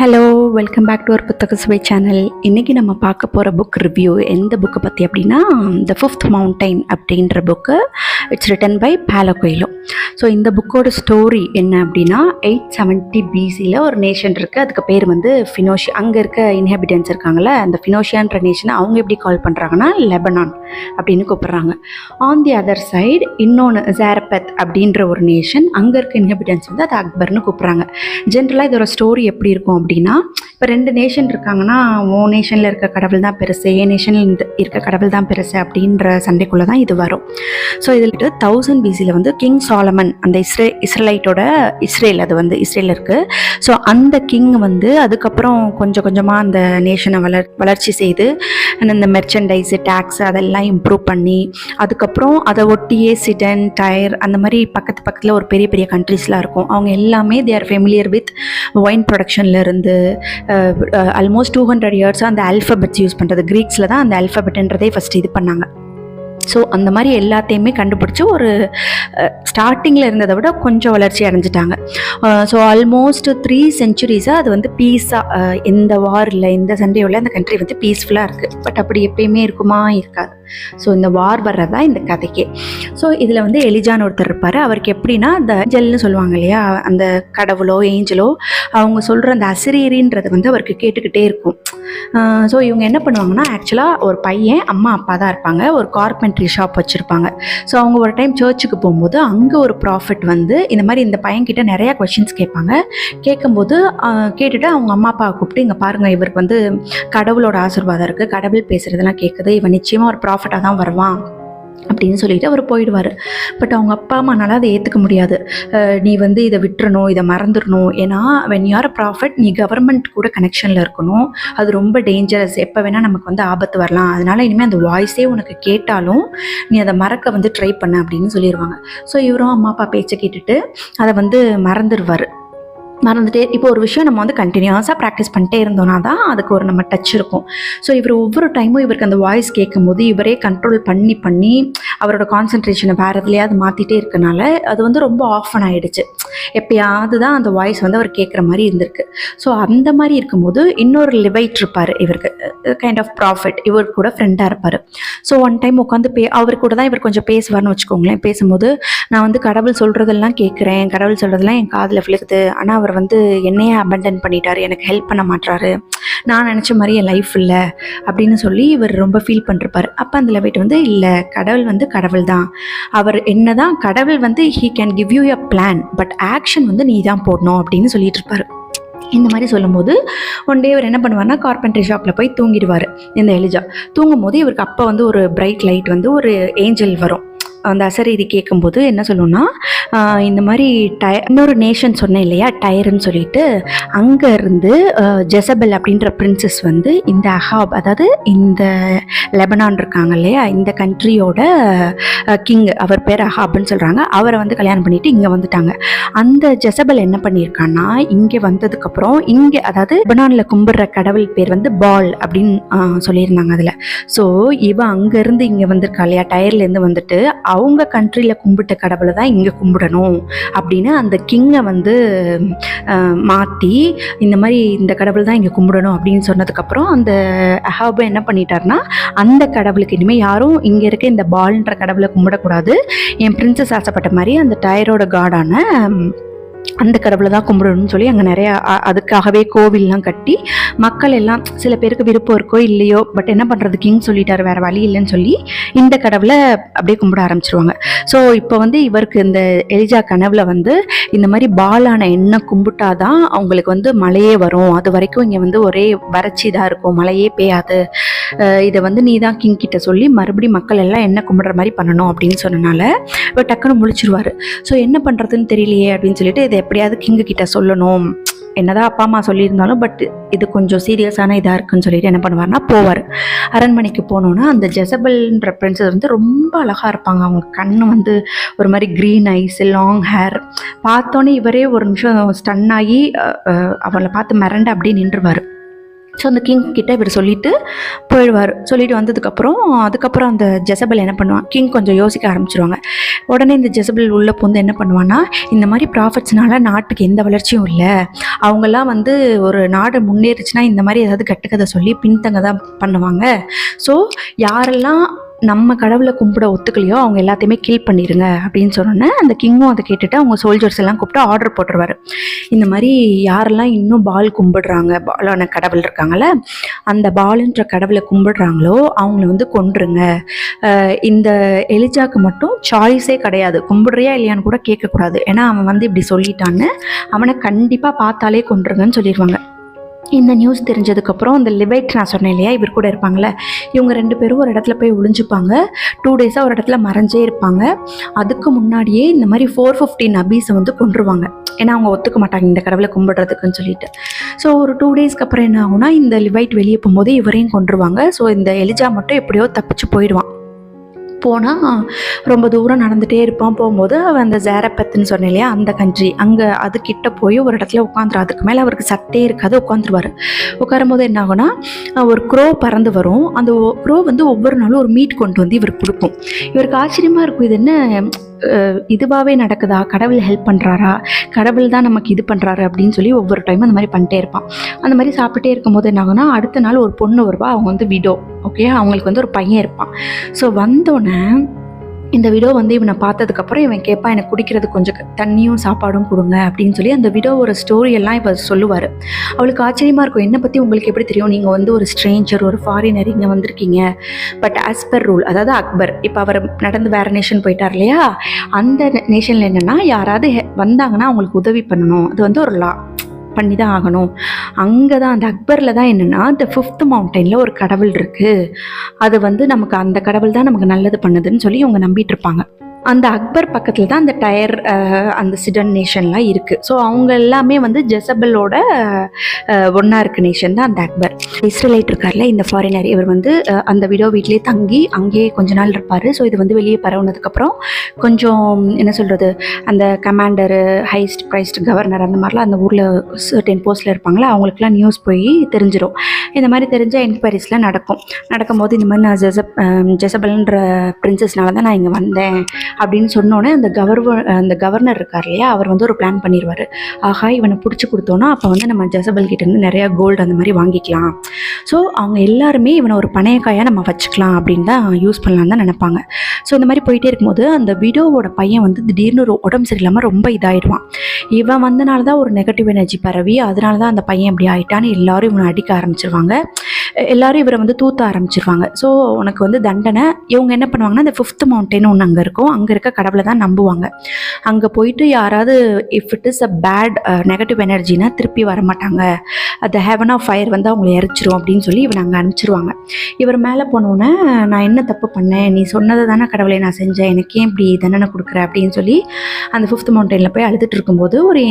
Hello, welcome back to our புத்தக சுவை channel. இன்றைக்கி நம்ம பார்க்க போகிற புக் ரிவ்யூ எந்த புக்கை பற்றி அப்படின்னா த ஃபிஃப்த் மவுண்டைன் அப்படின்ற book. It's written by Paulo Coelho. So இந்த புக்கோட ஸ்டோரி என்ன அப்படின்னா 870 BCயில் ஒரு நேஷன் இருக்குது. அதுக்கு பேர் வந்து ஃபினோஷியா. அங்கே இருக்க இன்ஹாபிட்டன்ஸ் இருக்காங்கள்ல, அந்த ஃபினோஷியான்ற நேஷனை அவங்க எப்படி கால் பண்ணுறாங்கன்னா லெபனான் அப்படின்னு கூப்பிட்றாங்க. ஆன் தி அதர் சைடு இன்னொன்று ஜாரபத் அப்படின்ற ஒரு நேஷன், அங்கே இருக்க இன்ஹாபிட்டன்ஸ் வந்து அது அக்பர்னு கூப்பிட்றாங்க. ஜென்ரலாக இதோட ஸ்டோரி எப்படி இருக்கும் அப்படின்னா, இப்போ 2 நேஷன் இருக்காங்கன்னா ஓ நேஷனில் இருக்க கடவுள் தான் பெருசு, ஏ நேஷனில் இருக்க கடவுள் தான் பெருசு அப்படின்ற சண்டைக்குள்ளே தான் இது வரும். ஸோ இதில் 1000 BCயில் வந்து கிங் சாலமன், அந்த இஸ்ரேலைட்டோட இஸ்ரேல், அது வந்து இஸ்ரேல் இருக்குது. ஸோ அந்த கிங் வந்து அதுக்கப்புறம் கொஞ்சம் கொஞ்சமாக அந்த நேஷனை வளர்ச்சி செய்து இந்த மெர்ச்சன்டைஸு, டேக்ஸு அதெல்லாம் இம்ப்ரூவ் பண்ணி அதுக்கப்புறம் அதை ஒட்டியே சிடன், டயர் அந்த மாதிரி பக்கத்தில் ஒரு பெரிய பெரிய கண்ட்ரீஸ்லாம் இருக்கும். அவங்க எல்லாமே they are familiar with wine ப்ரொடக்ஷன்லேருந்து ஆல்மோஸ்ட் 200 இயர்ஸாக அந்த ஆல்ஃபபெட்ஸ் யூஸ் பண்ணுறது. க்ரீக்ஸில் தான் அந்த ஆல்ஃபபெட்ன்றதே ஃபஸ்ட் இது பண்ணாங்க. ஸோ அந்த மாதிரி எல்லாத்தையுமே கண்டுபிடிச்சி ஒரு ஸ்டார்டிங்கில் இருந்ததை விட கொஞ்சம் வளர்ச்சி அடைஞ்சிட்டாங்க. ஸோ ஆல்மோஸ்ட் 3 சென்ச்சுரிஸாக அது வந்து பீஸாக, எந்த வார் இல்லை, எந்த சண்டையும் அந்த கண்ட்ரி வந்து பீஸ்ஃபுல்லாக இருக்குது. பட் அப்படி எப்பயுமே இருக்குமா? இருக்காது. ஸோ இந்த வார் வர்றதா இந்த கதைக்கே. ஸோ இதில் வந்து எலிஜான்னு ஒருத்தர் இருப்பார். அவருக்கு எப்படின்னா அந்த ஏஞ்சல்னு சொல்லுவாங்க இல்லையா, அந்த கடவுளோ ஏஞ்சலோ அவங்க சொல்கிற அந்த அசிரியரின்றது வந்து அவருக்கு கேட்டுக்கிட்டே இருக்கும். ஸோ இவங்க என்ன பண்ணுவாங்கன்னா, ஆக்சுவலாக ஒரு பையன், அம்மா அப்பா தான் இருப்பாங்க, ஒரு கார்பென்ட்ரி ஷாப் வச்சுருப்பாங்க. ஸோ அவங்க ஒரு டைம் சர்ச்சுக்கு போகும்போது அங்கே ஒரு ப்ராஃபிட் வந்து இந்த மாதிரி இந்த பையன்கிட்ட நிறையா கொஷின்ஸ் கேட்பாங்க. கேட்கும்போது கேட்டுட்டு அவங்க அம்மா அப்பாவை கூப்பிட்டு, இங்கே பாருங்கள், இவருக்கு வந்து கடவுளோட ஆசீர்வாதம் இருக்குது, கடவுள் பேசுகிறதெல்லாம் கேட்குது, இவன் நிச்சயமாக ஒரு ப்ராஃபிட்டாக தான் வருவான் அப்படின்னு சொல்லிட்டு அவர் போயிடுவார். பட் அவங்க அப்பா அம்மானால அதை ஏற்றுக்க முடியாது. நீ வந்து இதை விட்டுறணும், இதை மறந்துடணும், ஏன்னா when you are a profit நீ கவர்மெண்ட் கூட கனெக்ஷனில் இருக்கணும், அது ரொம்ப டேஞ்சரஸ், எப்போ வேணால் நமக்கு வந்து ஆபத்து வரலாம், அதனால் இனிமேல் அந்த வாய்ஸே உனக்கு கேட்டாலும் நீ அதை மறக்க வந்து ட்ரை பண்ண அப்படின்னு சொல்லிடுவாங்க. ஸோ இவரும் அம்மா அப்பா பேச்சை கேட்டுட்டு அதை வந்து மறந்துட்டே இப்போ ஒரு விஷயம் நம்ம வந்து கண்டினியூஸாக ப்ராக்டிஸ் பண்ணிட்டே இருந்தோம்னா தான் அதுக்கு ஒரு நம்ம டச் இருக்கும். ஸோ இவர் ஒவ்வொரு டைமும் இவருக்கு அந்த வாய்ஸ் கேட்கும் போது இவரே கண்ட்ரோல் பண்ணி அவரோட கான்சன்ட்ரேஷனை வேறு எதுலையாவது மாற்றிட்டே இருக்கனால அது வந்து ரொம்ப ஆஃபன் ஆகிடுச்சு. எப்பயாவது தான் அந்த வாய்ஸ் வந்து அவர் கேட்குற மாதிரி இருந்திருக்கு. ஸோ அந்த மாதிரி இருக்கும்போது இன்னொரு லிவைட் இருப்பார் இவருக்கு, கைண்ட் ஆஃப் ப்ராஃபிட், இவர் கூட ஃப்ரெண்டாக இருப்பார். ஸோ ஒன் டைம் உட்காந்து அவர் கூட தான் இவர் கொஞ்சம் பேசுவார்னு வச்சுக்கோங்களேன். பேசும்போது நான் வந்து கடவுள் சொல்கிறதெல்லாம் கேட்குறேன், கடவுள் சொல்கிறதெல்லாம் என் காதில் விழுகுது, ஆனால் அவர் வந்து என்னையே அபண்டன் பண்ணிட்டாரு, எனக்கு ஹெல்ப் பண்ண மாட்டாரு, நான் நினச்ச மாதிரி என் லைஃப் இல்லை அப்படின்னு சொல்லி இவர் ரொம்ப ஃபீல் பண்ணிருப்பார். அப்போ அந்த லெவைட் வந்து இல்லை, கடவுள் வந்து கடவுள் தான், அவர் என்ன தான் கடவுள் வந்து he can give you a plan, but action வந்து நீ தான் போடணும் அப்படின்னு சொல்லிட்டு இருப்பார். இந்த மாதிரி சொல்லும்போது ஒன் டே இவர் என்ன பண்ணுவார்னா, கார்பென்ட்ரி ஷாப்பில் போய் தூங்கிடுவார். இந்த எலிஜா தூங்கும் போது இவருக்கு அப்போ வந்து ஒரு பிரைட் லைட் வந்து ஒரு ஏஞ்சல் வரும். அந்த அசரீதி கேட்கும்போது என்ன சொல்லுன்னா, இந்த மாதிரி இன்னொரு நேஷன் சொன்னேன் இல்லையா, டயர்ன்னு சொல்லிட்டு, அங்கே இருந்து ஜெசபெல் அப்படின்ற பிரின்சஸ் வந்து இந்த அஹாப், அதாவது இந்த லெபனான் இருக்காங்க இல்லையா, இந்த கண்ட்ரியோட கிங், அவர் பேர் அஹாப்னு சொல்கிறாங்க, அவரை வந்து கல்யாணம் பண்ணிட்டு இங்கே வந்துட்டாங்க. அந்த ஜெசபெல் என்ன பண்ணியிருக்கான்னா, இங்கே வந்ததுக்கப்புறம் இங்கே, அதாவது லெபனானில் கும்பிட்ற கடவுள் பேர் வந்து பால் அப்படின்னு சொல்லியிருந்தாங்க அதில். ஸோ இவன் அங்கேருந்து இங்கே வந்திருக்கா இல்லையா, டயர்லேருந்து வந்துட்டு அவங்க கண்ட்ரியில் கும்பிட்ட கடவுளை தான் இங்கே கும்பிடணும் அப்படின்னு அந்த கிங்கை வந்து மாற்றி இந்த மாதிரி இந்த கடவுள் தான் இங்கே கும்பிடணும் அப்படின்னு சொன்னதுக்கப்புறம் அந்த அஹாபை என்ன பண்ணிட்டாருன்னா, அந்த கடவுளுக்கு இனிமேல் யாரும் இங்கே இருக்க இந்த பால்ன்ற கடவுளை கும்பிடக்கூடாது, என் பிரின்சஸ் ஆசைப்பட்ட மாதிரி அந்த டயரோட காடான அந்த கடவுளை தான் கும்பிடணும்னு சொல்லி அங்கே நிறையா அதுக்காகவே கோவில்லாம் கட்டி மக்கள் எல்லாம், சில பேருக்கு விருப்பம் இருக்கோ இல்லையோ, பட் என்ன பண்ணுறது, கிங் சொல்லிட்டார், வேறு வழி இல்லைன்னு சொல்லி இந்த கடவுளை அப்படியே கும்பிட ஆரம்பிச்சிருவாங்க. ஸோ இப்போ வந்து இவருக்கு இந்த எலிஜா கனவுல வந்து இந்த மாதிரி பாலான எண்ணெய் கும்பிட்டாதான் அவங்களுக்கு வந்து மழையே வரும், அது வரைக்கும் இங்கே வந்து ஒரே வறட்சி தான் இருக்கும், மழையே பெய்யாது, இதை வந்து நீ தான் கிங் கிட்ட சொல்லி மறுபடியும் மக்கள் எல்லாம் எண்ணெய் கும்பிடுற மாதிரி பண்ணணும் அப்படின்னு சொன்னனால இவர் டக்குன்னு முழிச்சிருவார். ஸோ என்ன பண்ணுறதுன்னு தெரியலையே அப்படின்னு சொல்லிட்டு இதை எப்படியாவது கிங்கு கிட்ட சொல்லணும், என்னதான் அப்பா அம்மா சொல்லியிருந்தாலும் பட் இது கொஞ்சம் சீரியஸான இதாக இருக்குன்னு சொல்லிட்டு என்ன பண்ணுவார்னா போவார். அரண்மனைக்கு போனோன்னா அந்த ஜெசபெல்ன்ற பிரின்சஸ் வந்து ரொம்ப அழகாக இருப்பாங்க. அவங்க கண்ணு வந்து ஒரு மாதிரி க்ரீன் ஐஸ், லாங் ஹேர், பார்த்தோன்னே இவரே ஒரு நிமிஷம் ஸ்டன் ஆகி அவளை பார்த்து மிரண்டு அப்படியே நின்றுவார். ஸோ அந்த கிங் கிட்ட இவர் சொல்லிட்டு போயிடுவார். சொல்லிட்டு அதுக்கப்புறம் அந்த ஜெசபல் என்ன பண்ணுவான், கிங் கொஞ்சம் யோசிக்க ஆரம்பிச்சிருவாங்க. உடனே இந்த ஜெசபல் உள்ள பூந்து என்ன பண்ணுவான்னா, இந்த மாதிரி ப்ராஃபிட்ஸ்னால நாட்டுக்கு எந்த வளர்ச்சியும் இல்லை, அவங்கெல்லாம் வந்து ஒரு நாடு முன்னேறிச்சுன்னா இந்த மாதிரி ஏதாவது கட்டுக்கதை சொல்லி பின்தங்க தான் பண்ணுவாங்க. ஸோ யாரெல்லாம் நம்ம கடவுளை கும்பிட ஒத்துக்கலையோ அவங்க எல்லாத்தையுமே கில் பண்ணிடுங்க அப்படின்னு சொன்னோன்னே அந்த கிங்கும் அதை கேட்டுட்டு அவங்க சோல்ஜர்ஸ் எல்லாம் கூப்பிட்டு ஆர்டர் போட்டுருவார். இந்த மாதிரி யாரெல்லாம் இன்னும் பால் கும்பிடுறாங்க, பாலான கடவுள் இருக்காங்கள, அந்த பாலுன்ற கடவுளை கும்பிடுறாங்களோ அவங்கள வந்து கொன்றுங்க. இந்த எலிஜாக்கு மட்டும் சாய்ஸே கிடையாது, கும்பிடுறியா இல்லையான்னு கூட கேட்கக்கூடாது, ஏன்னா அவன் வந்து இப்படி சொல்லிட்டான்னு அவனை கண்டிப்பாக பார்த்தாலே கொன்றுங்கன்னு சொல்லிடுவாங்க. இந்த நியூஸ் தெரிஞ்சதுக்கப்புறம் அந்த லிவைட் நான் சொன்னேன் இல்லையா, இவர் கூட இருப்பாங்களே, இவங்க 2 பேரும் ஒரு இடத்துல போய் ஒளிஞ்சுப்பாங்க. 2 டேஸாக ஒரு இடத்துல மறைஞ்சே இருப்பாங்க. அதுக்கு முன்னாடியே இந்த மாதிரி 450 நபீஸை வந்து கொன்றுவாங்க. ஏன்னா அவங்க ஒத்துக்க மாட்டாங்க இந்த கடவுளை கும்பிடுறதுக்குன்னு சொல்லிட்டு. ஸோ ஒரு 2 டேஸ்க்கு அப்புறம் என்ன ஆகுனா, இந்த லிவைட் வெளியே போகும்போது இவரையும் கொன்றுவாங்க. ஸோ இந்த எலிஜா மட்டும் எப்படியோ தப்பிச்சு போயிடுவான். போனால் ரொம்ப தூரம் நடந்துகிட்டே இருப்பான். போகும்போது அவன் அந்த ஜேரப்பத்துன்னு சொன்னேன் இல்லையா, அந்த கண்ட்ரி அங்கே அதுக்கிட்ட போய் ஒரு இடத்துல உட்காந்துரும். அதுக்கு மேலே அவருக்கு சட்டே இருக்காது, உட்காந்துருவார். உட்காரும்போது என்ன ஆகுனா, ஒரு க்ரோ பறந்து வரும். அந்த க்ரோ வந்து ஒவ்வொரு நாளும் ஒரு மீட் கொண்டு வந்து இவருக்கு கொடுக்கும். இவருக்கு ஆச்சரியமாக இருக்கும், இது என்ன இதுவாகவே நடக்குதா, கடவுள் ஹெல்ப் பண்ணுறாரா, கடவுள் தான் நமக்கு இது பண்ணுறாரு அப்படின்னு சொல்லி ஒவ்வொரு டைமும் அந்த மாதிரி பண்ணிட்டே இருப்பான். அந்த மாதிரி சாப்பிட்டே இருக்கும்போது என்ன ஆகுனா, அடுத்த நாள் ஒரு பொண்ணு வருவா. அவங்க வந்து விடோ, ஓகே, அவங்களுக்கு வந்து ஒரு பையன் இருப்பான். ஸோ வந்தோடனே இந்த விடோ வந்து இவனை பார்த்ததுக்கப்புறம் இவன் கேட்பான், எனக்கு குடிக்கிறது கொஞ்சம் தண்ணியும் சாப்பாடும் கொடுங்க அப்படின்னு சொல்லி அந்த விடோவோட ஸ்டோரியெல்லாம் இவர் சொல்லுவார். அவளுக்கு ஆச்சரியமாக இருக்கும், என்னை பற்றி உங்களுக்கு எப்படி தெரியும், நீங்கள் வந்து ஒரு ஸ்ட்ரேஞ்சர், ஒரு ஃபாரினர் இங்கே வந்திருக்கீங்க. பட் ஆஸ் பர் ரூல், அதாவது அக்பர் இப்போ அவர் நடந்து வேறு நேஷன் போயிட்டார் இல்லையா, அந்த நேஷனில் என்னென்னா யாராவது வந்தாங்கன்னா அவங்களுக்கு உதவி பண்ணணும், அது வந்து ஒரு லா பண்ணி தான் ஆகணும். அங்கே தான் அந்த அக்பரில் தான் என்னென்னா, இந்த 5th மவுண்டனில் ஒரு கடவுள் இருக்குது, அது வந்து நமக்கு அந்த கடவுள் தான் நமக்கு நல்லது பண்ணுதுன்னு சொல்லி இவங்க நம்பிட்டு இருப்பாங்க. அந்த அக்பர் பக்கத்தில் தான் அந்த டயர் அந்த சிடன் நேஷன்லாம் இருக்குது. ஸோ அவங்க எல்லாமே வந்து ஜெசபலோட ஒன்றா இருக்க நேஷன் தான் அந்த அக்பர். இஸ்ரேலைட் இருக்கார்ல இந்த ஃபாரினர், இவர் வந்து அந்த விடோ வீட்லேயே தங்கி அங்கேயே கொஞ்ச நாள் இருப்பார். ஸோ இது வந்து வெளியே பரவுனதுக்கப்புறம் கொஞ்சம் என்ன சொல்கிறது, அந்த கமாண்டரு, ஹைஸ்ட் ப்ரைஸ்ட் கவர்னர் அந்த மாதிரிலாம் அந்த ஊரில் சர்டன் போஸ்ட்டில் இருப்பாங்களா, அவங்களுக்குலாம் நியூஸ் போய் தெரிஞ்சிடும். இந்த மாதிரி தெரிஞ்ச என்கொயரிஸ்லாம் நடக்கும்போது இந்த மாதிரி நான் ஜெசபல்ன்ற பிரின்சஸ்னால தான் நான் இங்கே வந்தேன் அப்படின்னு சொன்னோன்னே அந்த கவர்னர் இருக்கார் இல்லையா, அவர் வந்து ஒரு பிளான் பண்ணிடுவார். ஆகா, இவனை பிடிச்சி கொடுத்தோன்னா அப்போ வந்து நம்ம ஜெசபல் கிட்டேருந்து நிறையா கோல்டு அந்த மாதிரி வாங்கிக்கலாம். ஸோ அவங்க எல்லாருமே இவனை ஒரு பணையக்காயாக நம்ம வச்சுக்கலாம் அப்படின்னு தான் யூஸ் பண்ணலான்னு தான் நினைப்பாங்க. ஸோ இந்த மாதிரி போயிட்டே இருக்கும்போது அந்த விடோவோட பையன் வந்து திடீர்னு ஒரு உடம்பு சரியில்லாமல் ரொம்ப இதாகிடுவான். இவன் வந்தனால தான் ஒரு நெகட்டிவ் எனர்ஜி பரவி அதனால தான் அந்த பையன் இப்படி ஆகிட்டான்னு எல்லாரும் இவனை அடிக்க ஆரம்பிச்சிருவாங்க. எல்லாரும் இவரை வந்து தூத்த ஆரம்பிச்சிருவாங்க. ஸோ உனக்கு வந்து தண்டனை. இவங்க என்ன பண்ணுவாங்கன்னா, அந்த 5th மவுண்டன் ஒன்று அங்கே இருக்கும், அங்கே இருக்க கடவுளை தான் நம்புவாங்க. அங்கே போயிட்டு யாராவது if it is a bad negative எனர்ஜினா திருப்பி வரமாட்டாங்க, அந்த ஹெவன் ஆஃப் ஃபயர் வந்து அவங்களை எரிச்சிரும் அப்படின்னு சொல்லி இவனை அங்கே அனுப்பிச்சிருவாங்க. இவர் மேலே போனோன்னே, நான் என்ன தப்பு பண்ணேன், நீ சொன்னதை தானே கடவுளை நான் செஞ்சேன், எனக்கு ஏன் இப்படி தண்டனை கொடுக்குற அப்படின்னு சொல்லி அந்த 5th மவுண்டனில் போய் அழுதுட்டு இருக்கும்போது ஒரு